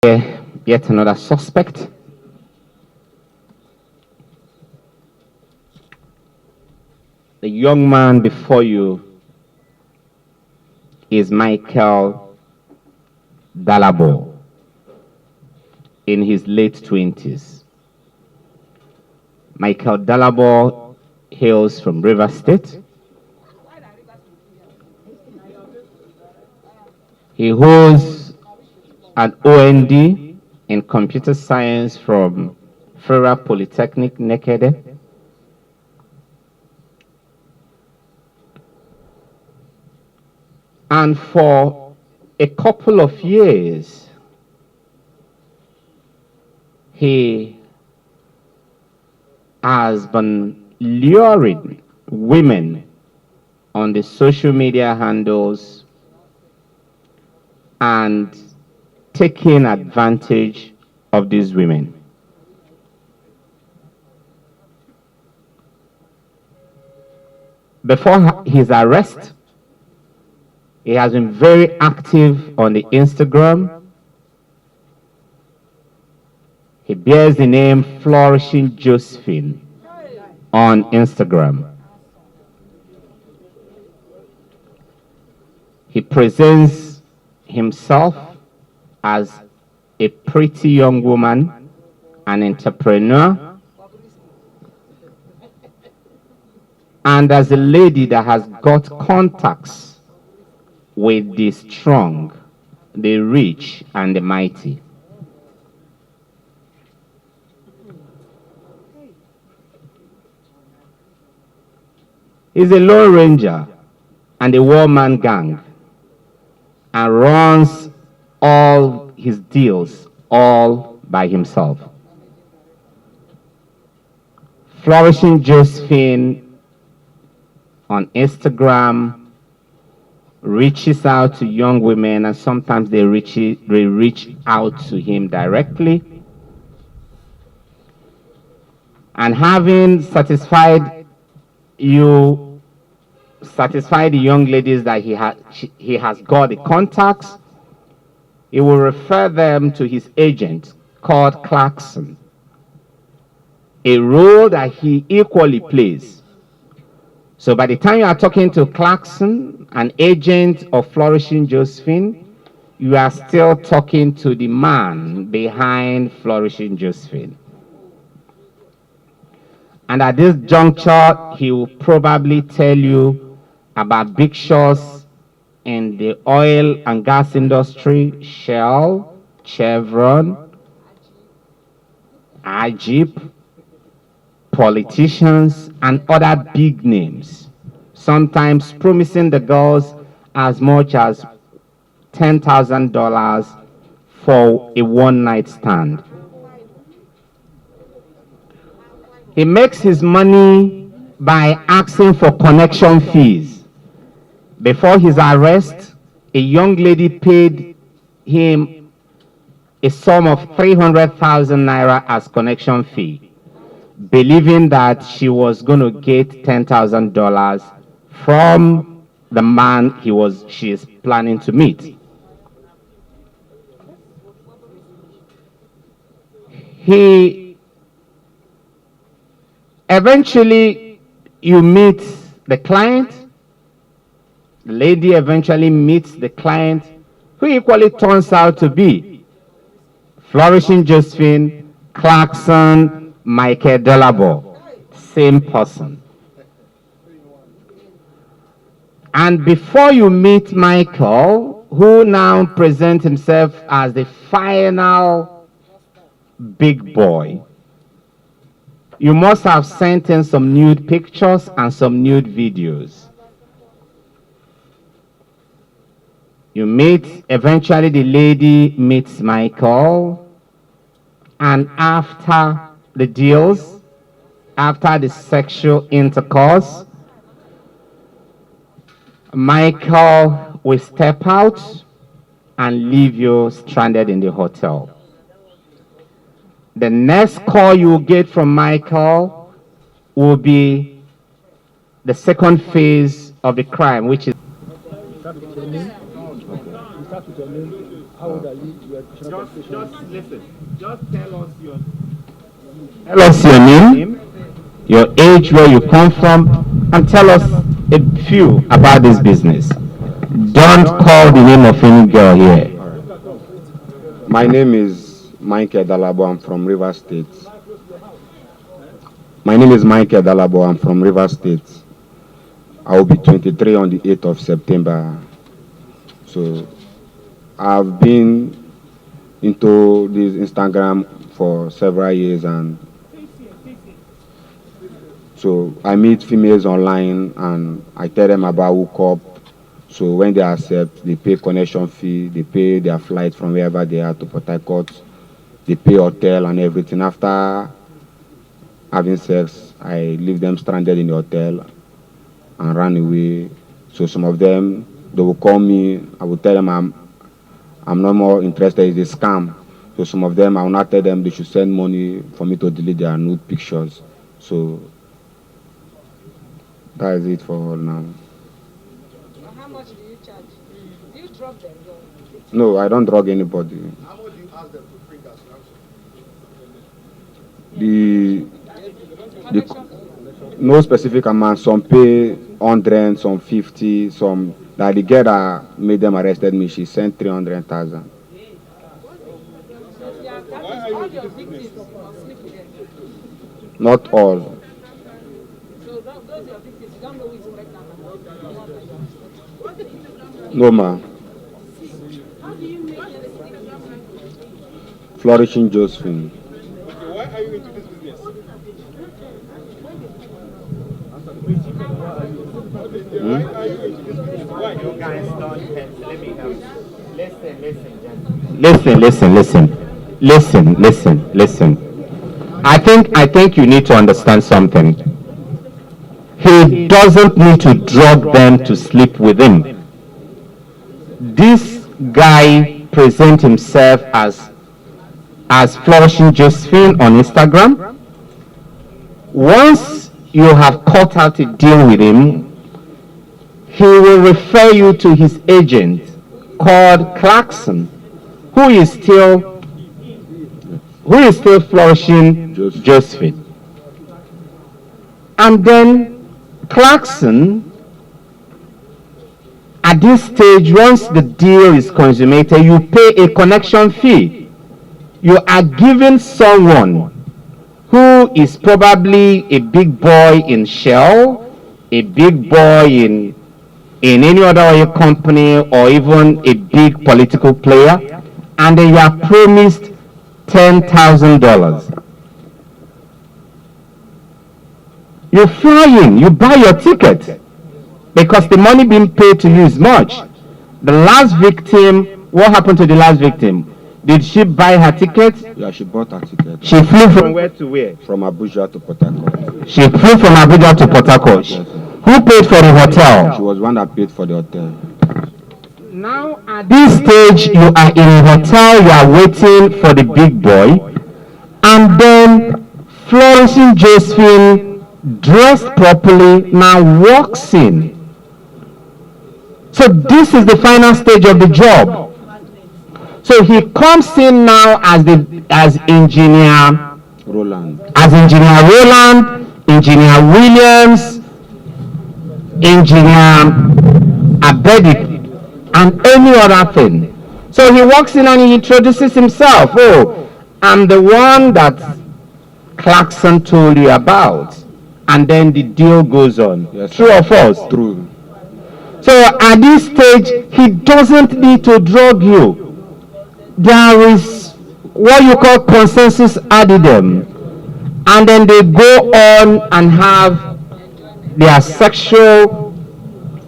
Yet another suspect. The young man before you is Michael Dalabo in his late 20s. Michael Dalabo hails from Rivers State. He holds an OND in computer science from Federal Polytechnic, Nekede. And for a couple of years, he has been luring women on the social media handles and taking advantage of these women. Before his arrest, he has been very active on the Instagram. He bears the name Flourishing Josephine on Instagram. He presents himself as a pretty young woman, an entrepreneur, and as a lady that has got contacts with the strong, the rich, and the mighty. He's a Lone Ranger and a one-man gang and runs all his deals all by himself. Flourishing Josephine on Instagram reaches out to young women, and sometimes they reach out to him directly. And having satisfied the young ladies that he has got the contacts, he will refer them to his agent called Clarkson, a role that he equally plays. So by the time you are talking to Clarkson, an agent of Flourishing Josephine, you are still talking to the man behind Flourishing Josephine. And at this juncture, he will probably tell you about big shots in the oil and gas industry, Shell, Chevron, Ajib, politicians, and other big names, sometimes promising the girls as much as $10,000 for a one-night stand. He makes his money by asking for connection fees. Before his arrest, a young lady paid him a sum of 300,000 naira as connection fee, believing that she was going to get $10,000 from the man she is planning to meet. Eventually, you meet the client. The lady eventually meets the client, who equally turns out to be Flourishing Josephine, Clarkson, Michael Dalabo, same person. And before you meet Michael, who now presents himself as the final big boy, you must have sent in some nude pictures and some nude videos. You meet, eventually the lady meets Michael, and after the deals, after the sexual intercourse, Michael will step out and leave you stranded in the hotel. The next call you will get from Michael will be the second phase of the crime, which is How old are you? You are Just listen. Just tell us your name, your age, where you come from, and tell us a few about this business. Don't call the name of any girl here. My name is Michael Dalabo. I'm from River State. My name is Michael Dalabo. I'm from River State. I will be 23 on the 8th of September. So I've been into this Instagram for several years, and so I meet females online and I tell them about hookup. So when they accept, they pay connection fee, they pay their flight from wherever they are to Port Harcourt, they pay hotel and everything. After having sex, I leave them stranded in the hotel and run away. So some of them, they will call me, I will tell them I'm no more interested, it's a scam. So some of them, I will not tell them they should send money for me to delete their nude pictures. So that is it for all now. How much do you charge? Do you drug them? No, I don't drug anybody. How much do you ask them to bring us? No specific amount. Some pay 100, some 50, some. Like the girl that made them arrested me, she sent 300,000. All your victims must sleep with them. Not all. So those your victims, you don't know who is pregnant. No, ma. How do you make your Flourishing Josephine. Why are you into this business? Why are you into this business? Why? You guys don't let me help. Listen. I think you need to understand something. He doesn't need to drug them to sleep with him. This guy presents himself as Flourishing Josephine on Instagram. Once you have cut out a deal with him, he will refer you to his agent called Clarkson, who is still Flourishing Josephine. And then Clarkson, at this stage, once the deal is consummated, you pay a connection fee. You are giving someone who is probably a big boy in Shell, a big boy in any other oil company, or even a big political player, and then you are promised $10,000. You fly in, you buy your ticket, because the money being paid to you is much. The last victim, what happened to the last victim? Did she buy her ticket? Yeah, she bought her ticket. She flew from where to where? From Abuja to Port Harcourt. She flew from Abuja to Port Harcourt. Yes. Who paid for the hotel? She was one that paid for the hotel. Now at this stage, you are in a hotel, you are waiting for the big boy, and then Flourishing Josephine, dressed properly, now walks in. So this is the final stage of the job. So he comes in now as engineer Roland, engineer Williams, engineer Abedi, and any other thing. So he walks in and he introduces himself. Oh, I'm the one that Clarkson told you about. And then the deal goes on. Yes, True or false? True. So at this stage, he doesn't need to drug you. There is what you call consensus addendum. And then they go on and have their sexual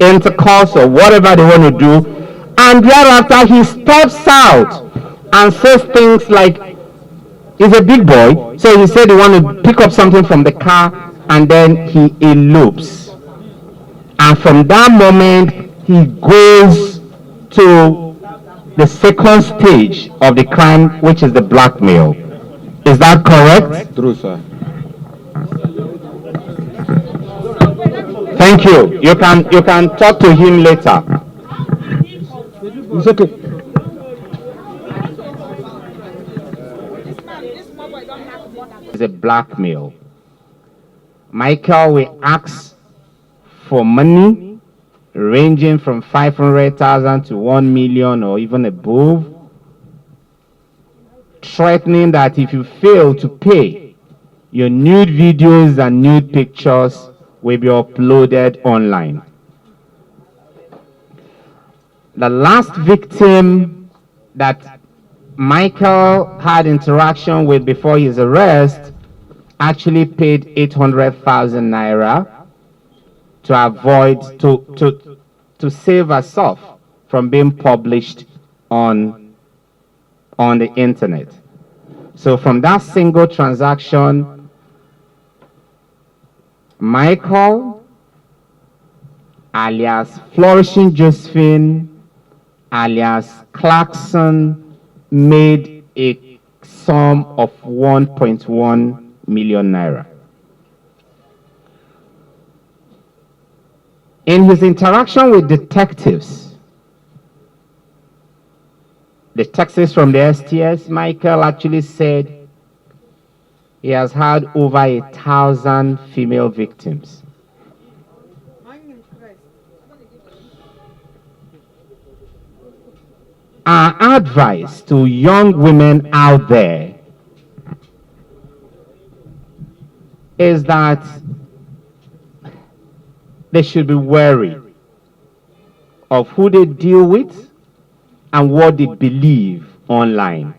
intercourse or whatever they want to do. And thereafter, he steps out and says things like, he's a big boy, so he said he wanted to pick up something from the car, and then he elopes. And from that moment, he goes to the second stage of the crime, which is the blackmail. Is that correct? True, sir. Thank you. You can talk to him later. It's okay. It's a blackmail. Michael will ask for money ranging from 500,000 to 1 million or even above, threatening that if you fail to pay, your nude videos and nude pictures will be uploaded online. The last victim that Michael had interaction with before his arrest actually paid 800,000 naira to avoid, to save herself from being published on the internet. So from that single transaction, Michael, alias Flourishing Josephine, alias Clarkson, made a sum of 1.1 million naira. In his interaction with detectives from the STS, Michael actually said he has had over 1,000 female victims. Our advice to young women out there is that they should be wary of who they deal with and what they believe online.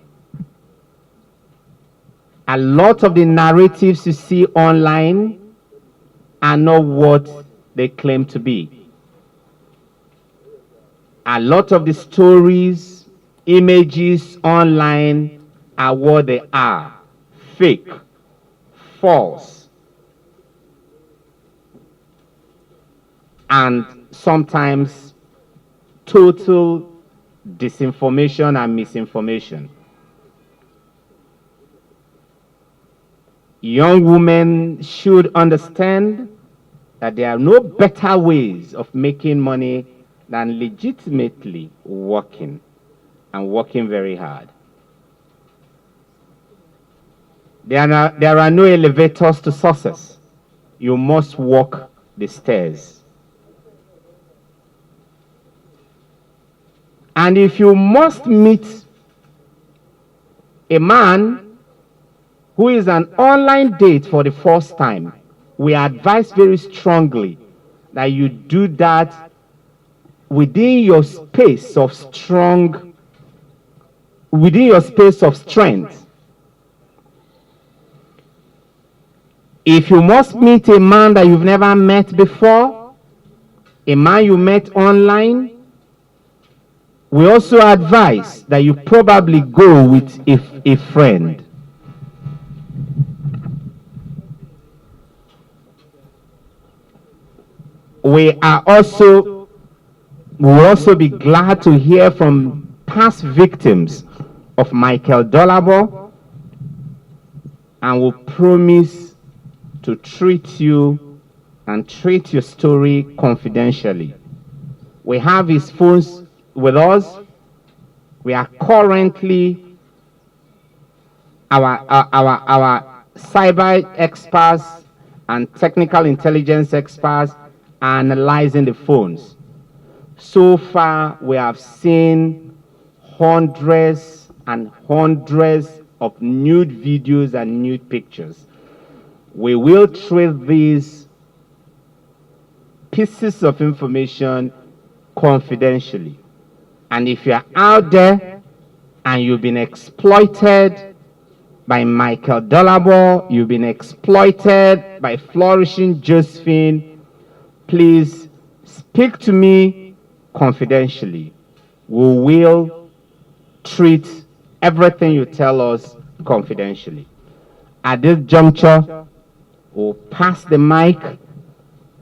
A lot of the narratives you see online are not what they claim to be. A lot of the stories, images online are what they are: fake, false, and sometimes total disinformation and misinformation. Young women should understand that there are no better ways of making money than legitimately working, and working very hard. There are no elevators to success. You must walk the stairs. And if you must meet a man who is an online date for the first time, we advise very strongly that you do that within your space of strength. If you must meet a man that you've never met before, a man you met online, we also advise that you probably go with a friend. We will also be glad to hear from past victims of Michael Dolabo, and will promise to treat you and treat your story confidentially. We have his phones with us. We are currently, our cyber experts and technical intelligence experts are analyzing the phones. So far, we have seen hundreds and hundreds of nude videos and nude pictures. We will treat these pieces of information confidentially. And if you're out there and you've been exploited by Michael Dolabo, you've been exploited by Flourishing Josephine, please speak to me confidentially. We will treat everything you tell us confidentially. At this juncture, we'll pass the mic